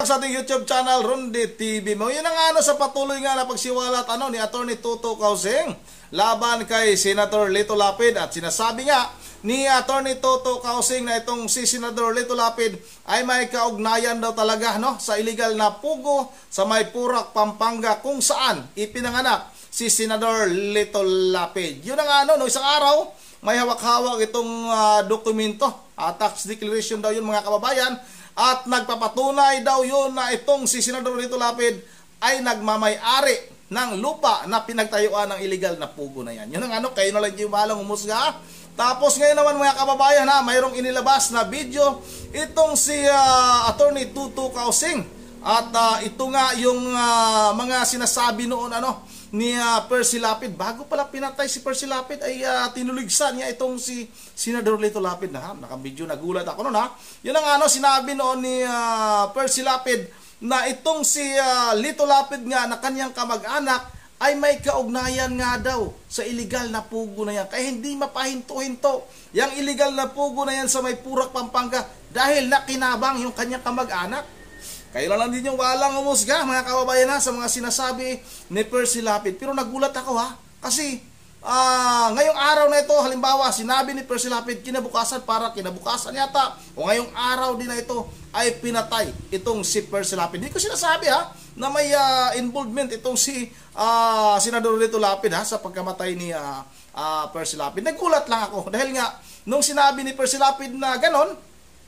Sa ating YouTube channel, Ronde TV mo. Yun ang sa patuloy nga na pagsiwalat ni Attorney Toto Causing laban kay Senator Lito Lapid. At sinasabi nga ni Attorney Toto Causing na itong si Senator Lito Lapid ay may kaugnayan daw talaga sa illegal na pugo sa may Purak, Pampanga, kung saan ipinanganak si Senator Lito Lapid. Yun ang no isang araw may hawak-hawak itong dokumento, tax declaration daw yun mga kababayan. At nagpapatunay daw yun na itong si Senador Lito Lapid ay nagmamay-ari ng lupa na pinagtayuan ng illegal na pugo na yan. Yun ang kayo na lang yung balang umusga. Tapos ngayon naman mga kababayan mayroong inilabas na video itong si Attorney Toto Causing. At ito nga yung mga sinasabi noon ni Percy Lapid. Bago pala pinatay si Percy Lapid ay tinuligsan niya itong si Senador Lito Lapid na naka-video, nagulat ako noon Yun ang sinabi noon ni Percy Lapid na itong si Lito Lapid nga na kanyang kamag-anak ay may kaugnayan nga daw sa illegal na pugo na yan. Kaya hindi mapahinto-hinto yung illegal na pugo na yan sa may Purak, Pampanga dahil nakinabang yung kanyang kamag-anak. Kayo lang din yung walang umusga mga kababayan sa mga sinasabi ni Percy Lapid. Pero nagulat ako kasi ngayong araw na ito, halimbawa sinabi ni Percy Lapid kinabukasan yata o ngayong araw din na ito ay pinatay itong si Percy Lapid. Hindi ko sinasabi na may involvement itong si Senador Lito Lapid sa pagkamatay ni Percy Lapid. Nagulat lang ako dahil nga nung sinabi ni Percy Lapid na ganon,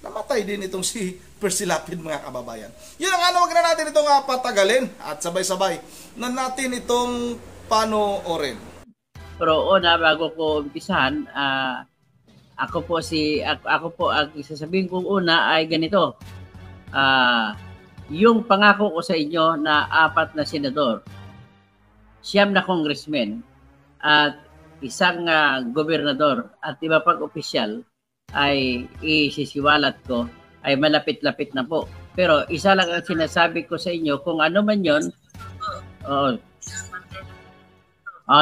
namatay din itong si Percy Lapid mga kababayan. Yun ang wag na natin itong patagalin at sabay-sabay na natin itong panoorin. Pero bago ko umpisahan, ako po ang isasabihin kong una ay ganito. Yung pangako ko sa inyo na 4 na senador, 9 na congressmen at isang gobernador at iba pang opisyal ay isisiwalat ko ay malapit-lapit na po. Pero isa lang ang sinasabi ko sa inyo, kung ano man yun,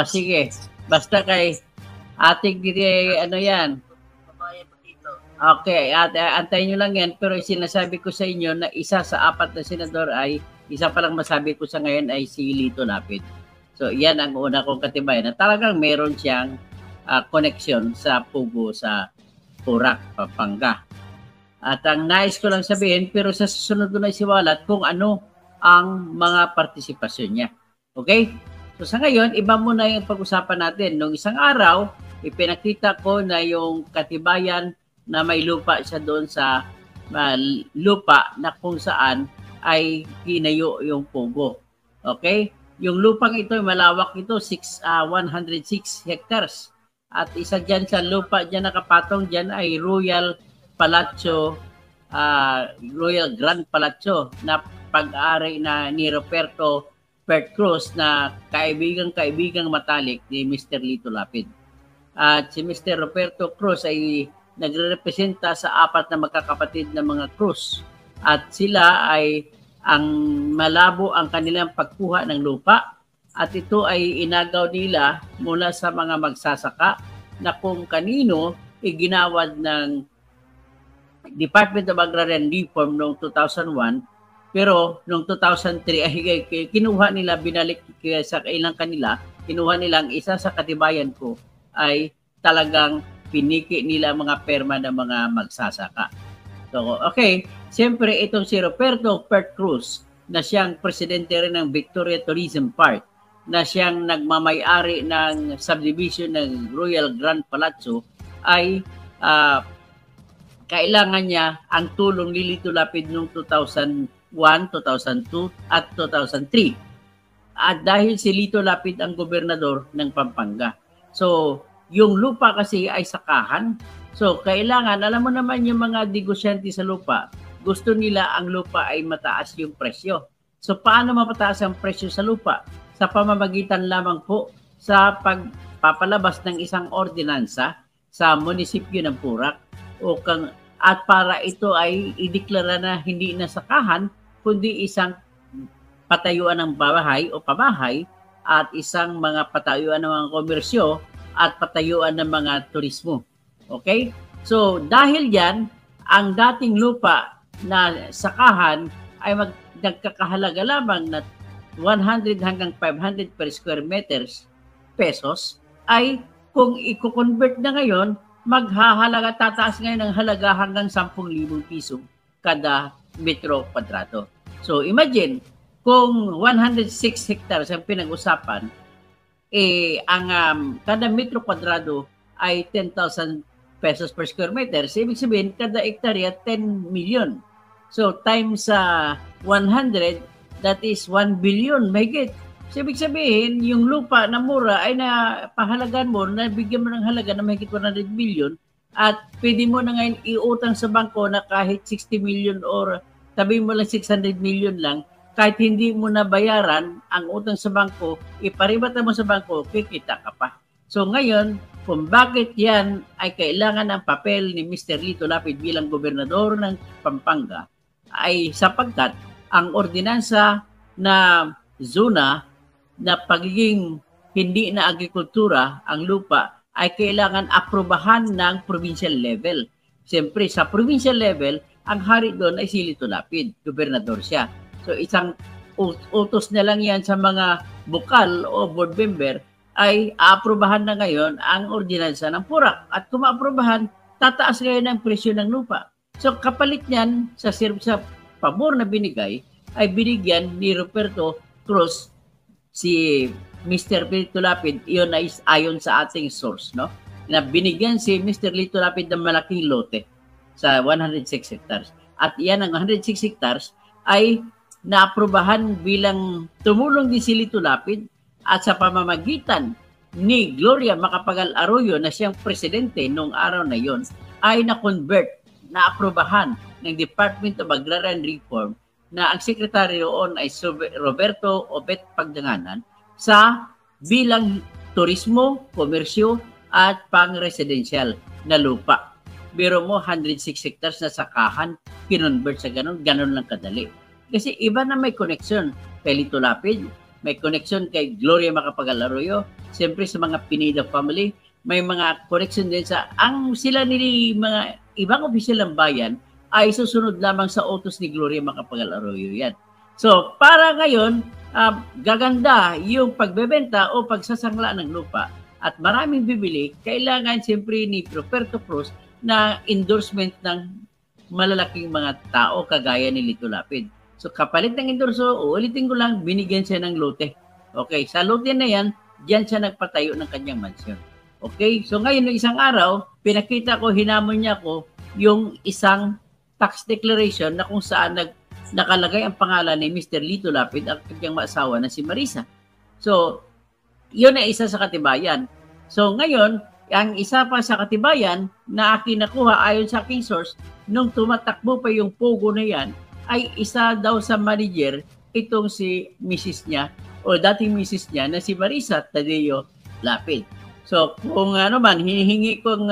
sige, basta kay ating yan. Okay, antayin nyo lang yan, pero sinasabi ko sa inyo na isa sa 4 na senador ay, isa pa lang masabi ko sa ngayon ay si Lito Lapid. So, yan ang una kong katibayan na talagang meron siyang connection sa pugo sa Purak, Pampanga. At ang nais ko lang sabihin, pero sa susunod ko na isiwalat kung ano ang mga partisipasyon niya. Okay? So sa ngayon, iba muna yung pag-usapan natin. Nung isang araw, ipinakita ko na yung katibayan na may lupa siya doon sa lupa na kung saan ay ginayo yung pugo. Okay? Yung lupang ito, malawak ito, 106 hectares. At isa dyan sa lupa dyan nakapatong dyan ay Royal Grand Palazzo na pag-ari na ni Roberto Pert Cruz na kaibigang matalik ni Mr. Lito Lapid. At si Mr. Roberto Cruz ay nagre-representa sa 4 na magkakapatid na mga Cruz. At sila ay ang malabo ang kanilang pagkuha ng lupa. At ito ay inagaw nila mula sa mga magsasaka na kung kanino iginawad ng Department of Agrarian Reform noong 2001, pero noong 2003 ay kinuha nila, binalik sa ilang kanila, kinuha nilang isa sa katibayan ko ay talagang piniki nila mga perma ng mga magsasaka. So, okay, siyempre itong si Roberto Pert Cruz na siyang presidente rin ng Victoria Tourism Park, na siyang nagmamay-ari ng subdivision ng Royal Grand Palazzo ay kailangan niya ang tulong ni Lito Lapid noong 2001, 2002 at 2003. At dahil si Lito Lapid ang gobernador ng Pampanga. So, yung lupa kasi ay sakahan. So, kailangan, alam mo naman yung mga negosyante sa lupa, gusto nila ang lupa ay mataas yung presyo. So, paano mapataas ang presyo sa lupa? Sa pamamagitan lamang po sa pagpapalabas ng isang ordinansa sa munisipyo ng Purak at para ito ay ideklara na hindi na sakahan kundi isang patayuan ng bahay o pabahay at isang mga patayuan ng mga komersyo at patayuan ng mga turismo. Okay? So dahil yan, ang dating lupa na sakahan ay nagkakahalaga lamang na 100 hanggang 500 per square meters pesos, ay kung i-convert na ngayon, maghahalaga, tataas ngayon ang halaga hanggang 10,000 piso kada metro kwadrado. So imagine, kung 106 hectares ang pinag-usapan, ang kada metro kwadrado ay 10,000 pesos per square meter. So, ibig sabihin, kada hektarya 10 million. So times 100, that is 1 billion, mahigit. So, ibig sabihin, yung lupa na mura ay napahalagan mo, nabigyan mo ng halaga na mahigit 100 million at pwede mo na ngayon iutang sa bangko na kahit 60 million or tabi mo lang 600 million lang, kahit hindi mo na bayaran ang utang sa bangko, iparibata mo sa bangko, kikita ka pa. So ngayon, kung bakit yan ay kailangan ng papel ni Mr. Lito Lapid bilang gobernador ng Pampanga, ay sapagkat ang ordinansa na zona na pagiging hindi na agrikultura ang lupa ay kailangan aprobahan ng provincial level. Siyempre, sa provincial level, ang hari doon ay si Lito Lapid, gobernador siya. So isang utos na lang yan sa mga bukal o board member ay aaprobahan na ngayon ang ordinansa ng PURAC. At kung maaprobahan, tataas ngayon ang presyo ng lupa. So kapalit niyan sa pabor na binigay ay binigyan ni Roberto Cruz si Mr. Lito Lapid, iyon ay ayon sa ating source, no? Na binigyan si Mr. Lito Lapid ng malaking lote sa 106 hectares. At iyan ang 106 hectares ay naaprubahan bilang tumulong din si Lito Lapid at sa pamamagitan ni Gloria Macapagal Arroyo na siyang presidente noong araw na yon ay na-convert, naaprubahan ng Department of Agrarian Reform na ang sekretary roon ay Roberto Obet Pagdanganan sa bilang turismo, komersyo at pang-residential na lupa. Biro mo 106 hectares na sakahan, kinonvert sa ganun lang kadali. Kasi iba na may connection kay Lito Lapid, may connection kay Gloria Macapagal Arroyo, siyempre sa mga Pineda family, may mga connection din sa sila nili mga ibang opisyal ng bayan ay susunod lamang sa utos ni Gloria Macapagal Arroyo yan. So, para ngayon, gaganda yung pagbebenta o pagsasangla ng lupa at maraming bibili, kailangan siyempre ni Roberto Cruz na endorsement ng malalaking mga tao kagaya ni Lito Lapid. So, kapalit ng endorso, uulitin ko lang, binigyan siya ng lote. Okay, sa lote na yan, diyan siya nagpatayo ng kanyang mansyon. Okay, so ngayon, ng isang araw, pinakita ko, hinamon niya ko yung isang tax declaration na kung saan nakalagay ang pangalan ni Mr. Lito Lapid at kanyang maasawa na si Marisa. So, yun ay isa sa katibayan. So, ngayon, ang isa pa sa katibayan na aking nakuha ayon sa aking source, nung tumatakbo pa yung pogo na yan, ay isa daw sa manager itong si Mrs. niya o dating Mrs. niya na si Marisa Tadeo Lapid. So, kung ano man, hinihingi kung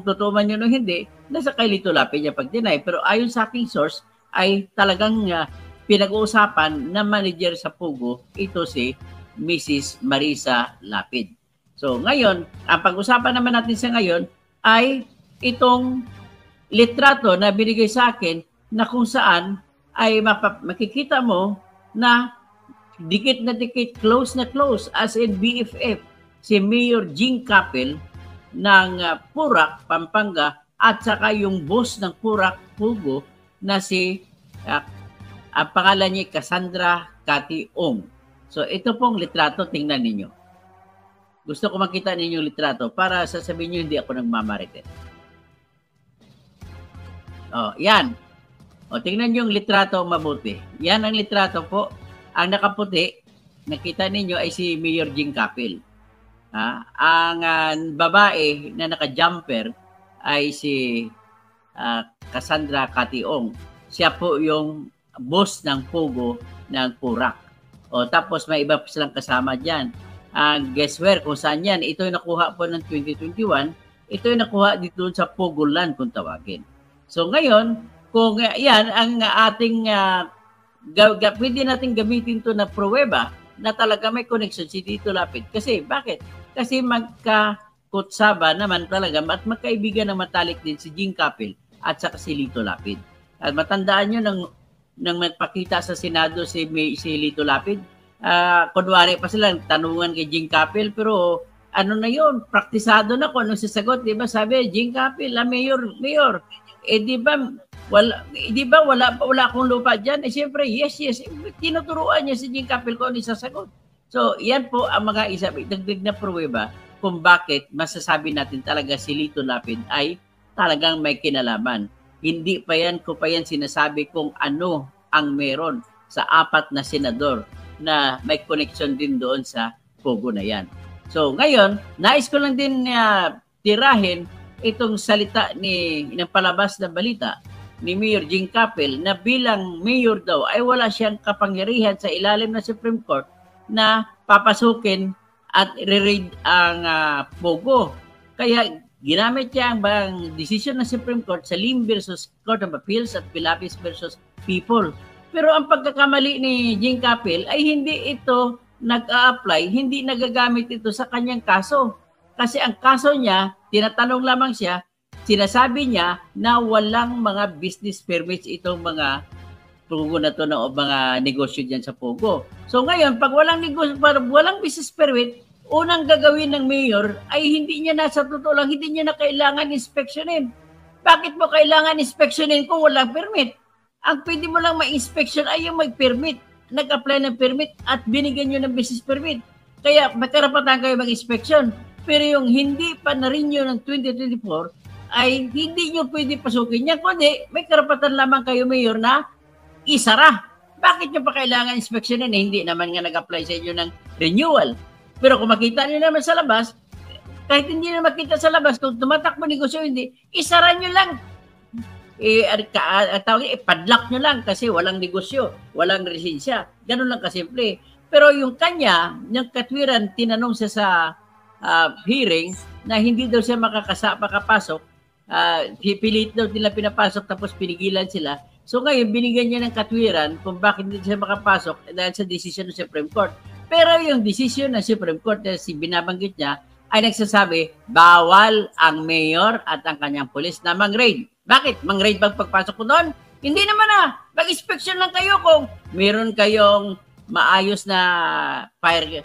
totoo man yun o hindi, nasa kay Lito Lapid niya pag-deny. Pero ayon sa aking source, ay talagang pinag-uusapan na manager sa Pugo, ito si Mrs. Marisa Lapid. So, ngayon, ang pag-usapan naman natin sa ngayon ay itong litrato na binigay sa akin na kung saan ay makikita mo na dikit na dikit, close na close, as in BFF, si Mayor Jing Capel ng PURAC, Pampanga, at saka yung boss ng PURAC, Pugo, na si, ang pangalan niya, Cassandra Cathy Ong. So, ito pong litrato, tingnan ninyo. Gusto ko makita ninyo yung litrato para sasabihin nyo hindi ako nagmamarites. Oh, yan. O, tingnan nyo yung litrato mabuti. Yan ang litrato po. Ang nakaputi, nakita ninyo ay si Mayor Jing Capel. Ang babae na naka-jumper ay si Cassandra Cathy Ong. Siya po yung boss ng Pugo ng PURAC. O, tapos may iba pa silang kasama dyan. Guess where, kung saan yan. Ito yung nakuha po ng 2021. Ito yung nakuha dito sa Pugo Land kung tawagin. So ngayon, kung yan ang ating pwede natin gamitin to na pruweba na talaga may connection si Lito Lapid. Kasi bakit? Kasi magkakutsaba naman talaga at magkaibigan ng matalik din si Jing Capel at saka si Lito Lapid. At matandaan nyo ng nang magpakita sa Senado si Lito Lapid. Kunwari pa sila, tanungan kay Jing Capel, pero ano na yun, praktisado na kung anong sasagot, di ba? Sabi, Jing Capel, mayor, di ba wala akong lupa dyan? Siyempre, yes, tinuturuan niya si Jing Capel kung anong sasagot. So, yan po ang mga dagdag na pruweba kung bakit masasabi natin talaga si Lito Lapid ay talagang may kinalaman. Hindi pa yan sinasabi kung ano ang meron sa 4 na senador na may connection din doon sa Pogo na yan. So ngayon, nais ko lang din tirahin itong salita ng palabas na balita ni Mayor Jing Capel na bilang mayor daw ay wala siyang kapangyarihan sa ilalim ng Supreme Court na papasukin at re-raid ang Pogo. Kaya ginamit niya ang desisyon ng Supreme Court sa Lim versus Court of Appeals at Pilapis versus People. Pero ang pagkakamali ni Jing Capel ay hindi ito nag-a-apply, hindi nagagamit ito sa kanyang kaso. Kasi ang kaso niya, tinatanong lamang siya, sinasabi niya na walang mga business permits itong mga Pogo na to o mga negosyo dyan sa Pogo. So ngayon, pag walang business permit, unang gagawin ng mayor ay hindi niya na sa totoo lang, hindi niya na kailangan inspeksyonin. Bakit mo kailangan inspeksyonin kung walang permit? Ang pwede mo lang ma-inspection ay yung mag-permit. Nag-apply ng permit at binigyan nyo ng business permit. Kaya magkarapatan kayo mag-inspection. Pero yung hindi pa na-renew ng 2024 ay hindi nyo pwede pasukin niya. Kundi may karapatan lamang kayo, mayor, na isara. Bakit nyo pa kailangan inspeksyonin? Hindi naman nga nag-apply sa inyo ng renewal. Pero kung makita nyo naman sa labas, kahit hindi na makita sa labas, kung tumatakbo negosyo hindi, isara nyo lang. Padlock nyo lang kasi walang negosyo, walang resensya. Ganun lang kasimple. Pero yung kanya, yung katwiran, tinanong siya sa hearing na hindi daw siya makapasok. Pilit daw nila pinapasok tapos pinigilan sila. So ngayon, binigyan niya ng katwiran kung bakit hindi siya makapasok dahil sa desisyon ng Supreme Court. Pero yung desisyon ng Supreme Court na binabanggit niya ay nagsasabi, bawal ang mayor at ang kanyang pulis na mang-raid. Bakit? Mang-raid bang pagpasok ko doon? Hindi naman Mag-inspection lang kayo kung meron kayong maayos na fire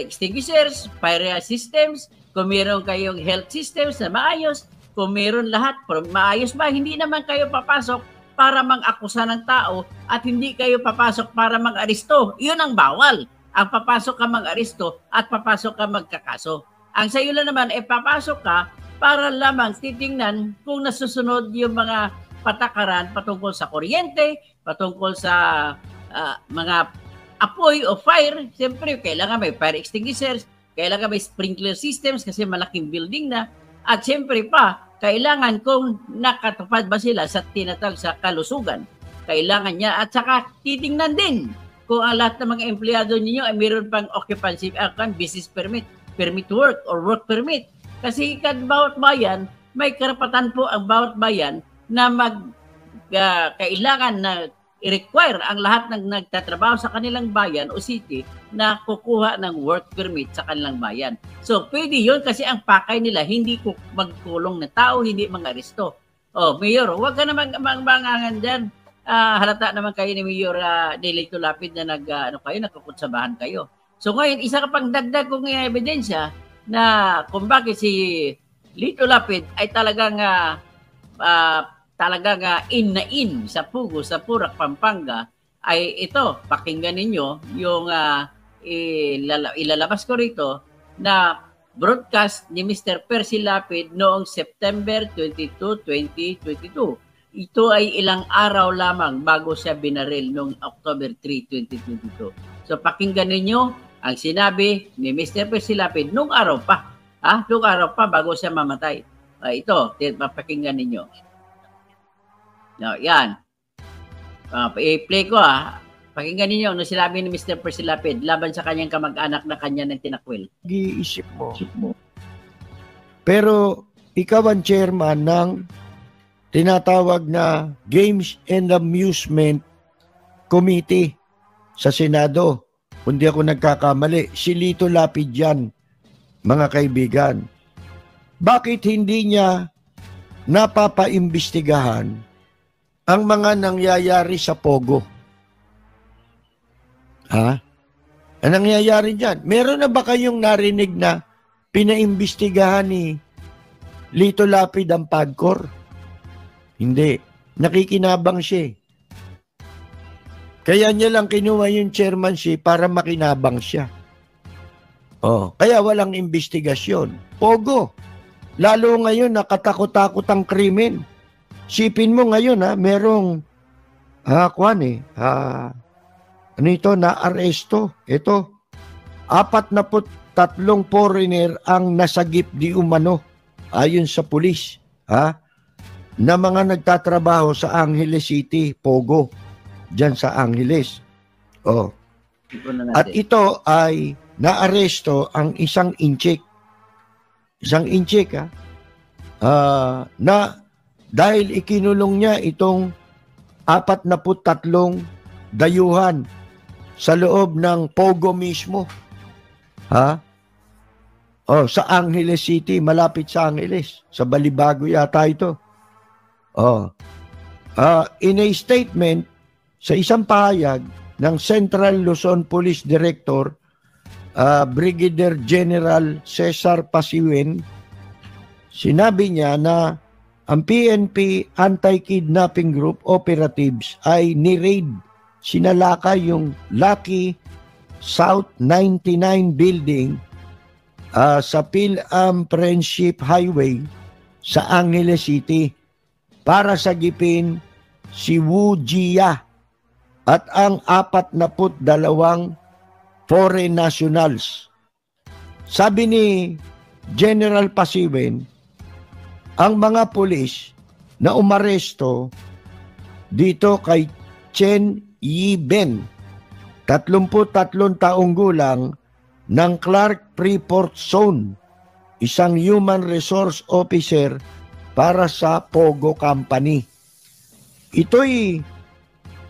extinguishers, fire systems, kung meron kayong health systems na maayos, kung meron lahat, maayos ba? Hindi naman kayo papasok para mang-akusa ng tao at hindi kayo papasok para mang-aristo. Yun ang bawal. Ang papasok ka mag-aristo at papasok ka magkakaso. Ang sayo lang naman, papasok ka para lamang titingnan kung nasusunod yung mga patakaran patungkol sa kuryente, patungkol sa mga apoy o fire. Siyempre, kailangan may fire extinguishers, kailangan may sprinkler systems kasi malaking building na. At siyempre pa, kailangan kung nakatupad ba sila sa tinatawag sa kalusugan. Kailangan niya at saka titingnan din kung ang lahat ng mga empleyado ninyo ay mayroon pang occupancy, business permit, permit to work or work permit. Kasi bawat bayan, may karapatan po ang bawat bayan na kailangan na i-require ang lahat ng nagtatrabaho sa kanilang bayan o city na kukuha ng work permit sa kanilang bayan. So, pwede yun kasi ang pakay nila, hindi magkulong na tao, hindi mga aresto. Oh, Mayor, huwag ka naman mangangan dyan. Halata naman kayo ni Mayor Lito Lapid na nagkukutsabahan kayo. So ngayon, isa ka pang dagdag kong ebidensya na kung bakit si Lito Lapid ay talagang in na in sa Pugo, sa Purak, Pampanga, ay ito, pakinggan ninyo yung ilalabas ko rito na broadcast ni Mr. Percy Lapid noong September 22, 2022. Ito ay ilang araw lamang bago siya binaril noong October 3, 2022. So pakinggan ninyo ang sinabi ni Mr. Percy Lapid nung araw pa. Nung araw pa bago siya mamatay. Ito, papakinggan ninyo. Now, yan. I-play ko Pakinggan ninyo ano sinabi ni Mr. Percy Lapid laban sa kanyang kamag-anak na kanya ng tinakwil. Giisip mo. Pero ikaw ang chairman ng tinatawag na Games and Amusement Committee sa Senado. Kundi ako nagkakamali. Si Lito Lapid yan, mga kaibigan. Bakit hindi niya napapaimbestigahan ang mga nangyayari sa Pogo. Ha? Ang nangyayari dyan, meron na ba kayong narinig na pinaimbestigahan ni Lito Lapid ang PAGCOR? Hindi. Nakikinabang siya. Kaya niya lang kinuha yung chairmanship para makinabang siya. Kaya walang investigasyon. Pogo. Lalo ngayon nakatakot-takot ang krimen. Sipin mo ngayon merong na-aresto. Ito, 43 foreigner ang nasagip di umano ayon sa pulis, na mga nagtatrabaho sa Angeles City, Pogo, dyan sa Angeles. At ito ay naaresto ang isang inchik. Na dahil ikinulong niya itong 43 dayuhan sa loob ng Pogo mismo. Sa Angeles City, malapit sa Angeles. Sa Balibago yata ito. In a statement, sa isang pahayag ng Central Luzon Police Director, Brigadier General Cesar Pasiwen, sinabi niya na ang PNP Anti-Kidnapping Group Operatives ay ni-raid, sinalakay yung Lucky South 99 building sa Phil-Am Friendship Highway sa Angeles City para sagipin si Wu Jia at ang 42 foreign nationals. Sabi ni General Pasiwen, ang mga pulis na umaresto dito kay Chen Yi-ben, 33 taong gulang, ng Clark Freeport Zone, isang human resource officer para sa Pogo Company. Ito'y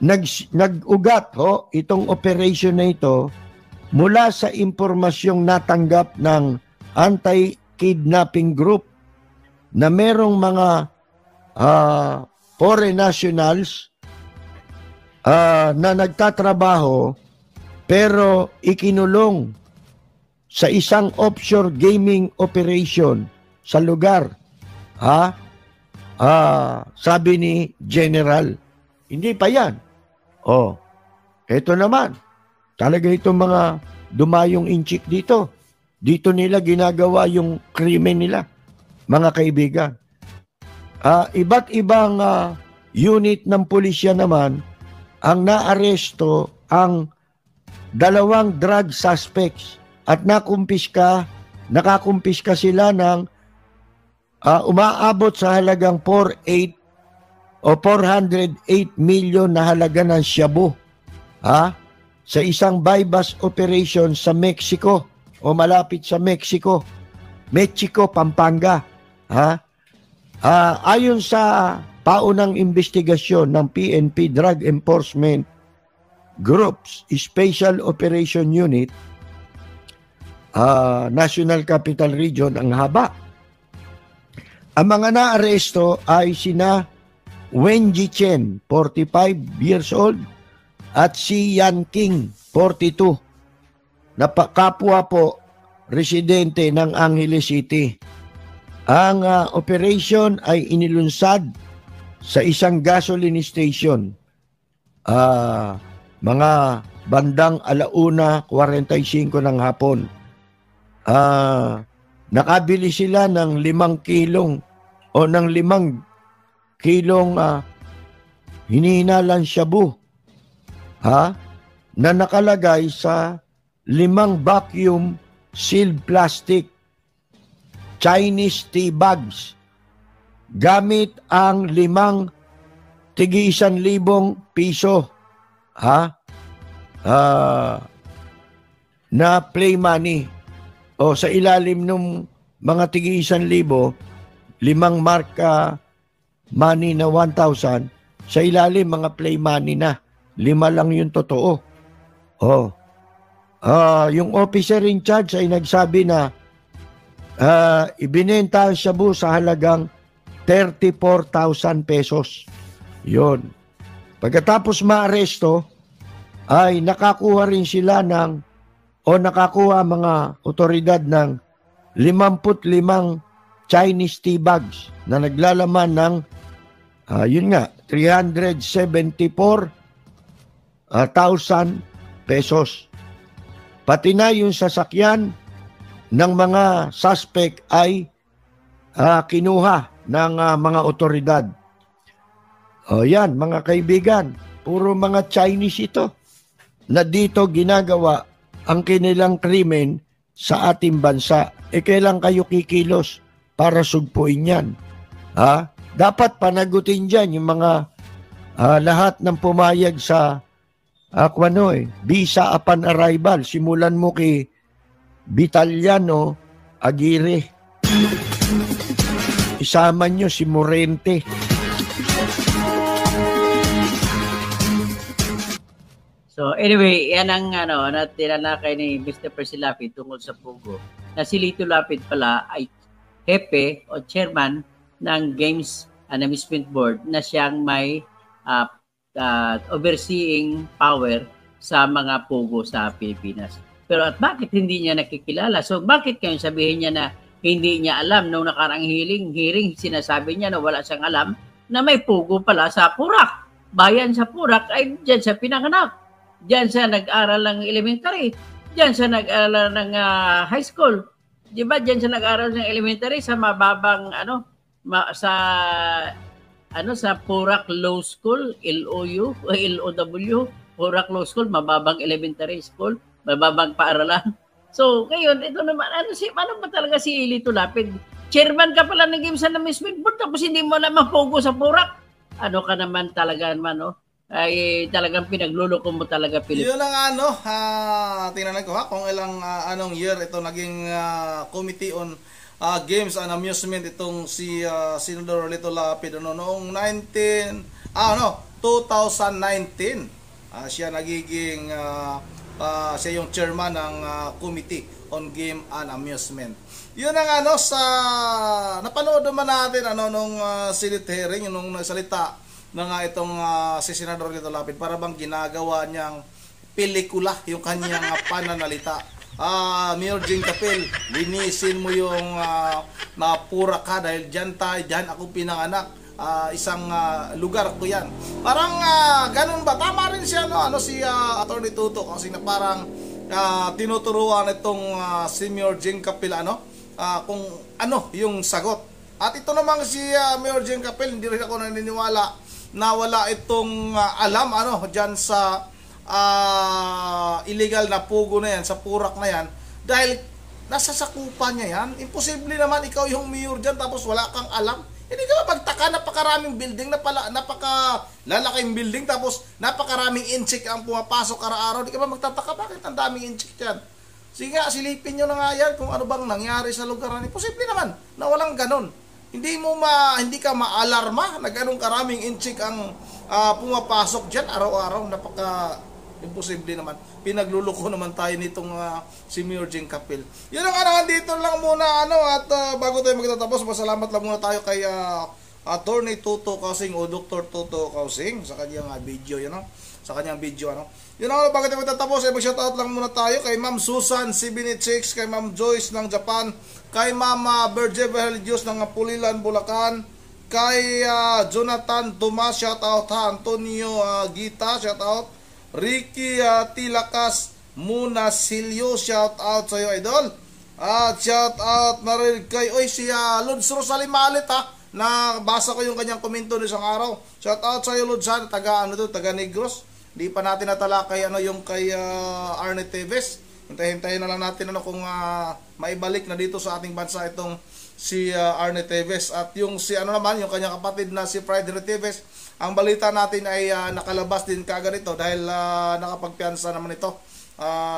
nag-ugat itong operation na ito mula sa impormasyong natanggap ng anti-kidnapping group na merong mga foreign nationals na nagtatrabaho pero ikinulong sa isang offshore gaming operation sa lugar. Sabi ni General, hindi pa yan. Eto naman, talaga itong mga dumayong inchik dito. Dito nila ginagawa yung krimen nila, mga kaibigan. Iba't ibang unit ng pulisya naman ang naaresto ang 2 drug suspects at nakakumpiska sila ng umaabot sa halagang 408 million na halaga ng shabu sa isang bypass operation sa Mexico o malapit sa Mexico, Pampanga. Ayon sa paunang investigasyon ng PNP Drug Enforcement Group's Special Operation Unit, National Capital Region, ang haba. Ang mga naaresto ay sina Wenji Chen, 45 years old, at si Yan King, 42, na kapwa po residente ng Angeles City. Ang operation ay inilunsad sa isang gasoline station. Mga bandang 1:45 ng hapon. Nakabili sila ng 5 kilong hinihinalang shabu na nakalagay sa 5 vacuum sealed plastic Chinese tea bags gamit ang 5 tig-1,000 piso na play money. O sa ilalim ng mga tig-1,000, 5 marka money na 1,000, sa ilalim mga play money na 5 lang yung totoo. Yung officer in charge ay nagsabi na ibinenta ang shabu sa halagang 34,000 pesos. Yon. Pagkatapos maaresto, ay nakakuha rin sila nakakuha mga otoridad ng 55 Chinese tea bags na naglalaman ng 374,000 pesos. Pati na yung sasakyan ng mga suspect ay kinuha ng mga otoridad. O yan, mga kaibigan, puro mga Chinese ito na dito ginagawa ang kanilang krimen sa ating bansa. Kailan kayo kikilos para sugpuin yan? Dapat panagutin dyan yung mga lahat ng pumayag sa visa upon arrival. Simulan mo kay Vitaliano Aguirre. Isama nyo si Morente. So anyway, yan ang na tinalakay ni Mr. Percy Lapid tungkol sa Pugo. Na si Lito Lapid pala ay hepe o chairman ng Games and Amusement Board na siyang may overseeing power sa mga Pugo sa Pilipinas. Pero at bakit hindi niya nakikilala? So bakit kayo sabihin niya na hindi niya alam nung nakarang hearing sinasabi niya na wala siyang alam na may Pugo pala sa Purak. Bayan sa Purak ay diyan siya pinanganak. Diyan siya nag-aral ng elementary. Diyan siya nag-aral ng high school. Di ba? Diyan siya nag-aral ng elementary sa mababang sa Purak Law School, LOW, Purak Law School, mababang elementary school, mababang paaralan. So, ngayon, ito naman, ano ba talaga si Lito Lapid? Chairman ka pala ng Games and Amusement Board, tapos hindi mo naman Pugo sa Purak. Ano ka naman talaga naman, ay talagang pinagluloko mo talaga, Philip. Yun ang tingnan ko kung ilang anong year ito naging Committee on Games and Amusement itong si Senador Lito Lapid noong 2019 siya nagiging siya yung chairman ng Committee on Game and Amusement. Yun ang napanood naman natin nung Senate hearing nung nagsalita na nga itong si Senador Lito Lapid para bang ginagawa niyang pelikula yung kanyang pananalita. Mayor Jing Capel, linisin mo yung napura ka dahil dyan ako pinanganak. Isang lugar ko yan. Parang ganun ba? Tama rin siya si Attorney Tuto kasi na parang tinuturuan itong si Mayor Jing Capel kung ano yung sagot. At ito namang si Mayor Jing Capel, hindi rin ako naniniwala na wala itong alam dyan sa illegal na Pugo na yan, sa Purak na yan, dahil nasa sakupan niya yan. Imposible naman ikaw yung mayor dyan tapos wala kang alam. Hindi ka ba pagtaka, napakaraming building, napakalalaking building, tapos napakaraming inchik ang pumapasok araw-araw. Hindi ka ba magtataka bakit ang daming inchik dyan? Sige nga, silipin nyo na nga yan kung ano bang nangyari sa lugar na. Imposible naman na walang ganon. Hindi ka maalarma na ganong karaming inchik ang pumapasok dyan araw-araw. Imposible naman. Pinagluloko naman tayo nitong si Mayor Jing Capel. Yun ang dito lang muna at bago tayo magtatapos, pasalamat lang muna tayo kay Attorney Tuto Kausing o Dr. Tuto Kausing sa kanyang video sa kanyang video Yun ang bago tayo magtatapos, mag-shoutout lang muna tayo kay Ma'am Susan C76, kay Ma'am Joyce ng Japan, kay Ma'am Berge Religious ng Pulilan, Bulacan, kay Jonathan Tomas, shoutout Antonio Gita, shoutout Ricky Tilakas Munasilio, shout out sa iyo, idol. At shout out na rin kay si Lods Rosalie Malit na basa ko yung kanyang komento ng isang araw. Shout out sa iyo, Lods, taga Negros. Di pa natin natalakay yung kay Arne Teves. Hintayin na lang natin kung maibalik na dito sa ating bansa itong si Arne Teves at yung si naman yung kanyang kapatid na si Friday Teves. Ang balita natin ay nakalabas din kaagad ito dahil nakapagpiansa naman ito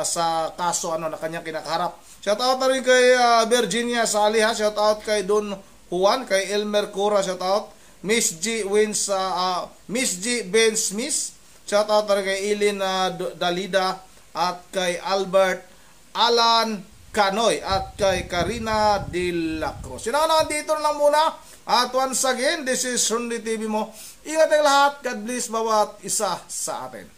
sa kaso na kanyang kinakaharap. Shout out na rin kay Virginia Sali, shout out kay Don Juan, kay Elmer Cora, shout out Miss G Ben Smith, shout out na rin kay Eileen Dalida at kay Albert Alan Canoy at kay Karina De La Cruz. Yun na dito na lang muna. At once again, this is Sunday TV mo. Ingat ang lahat. God bless bawat isa sa atin.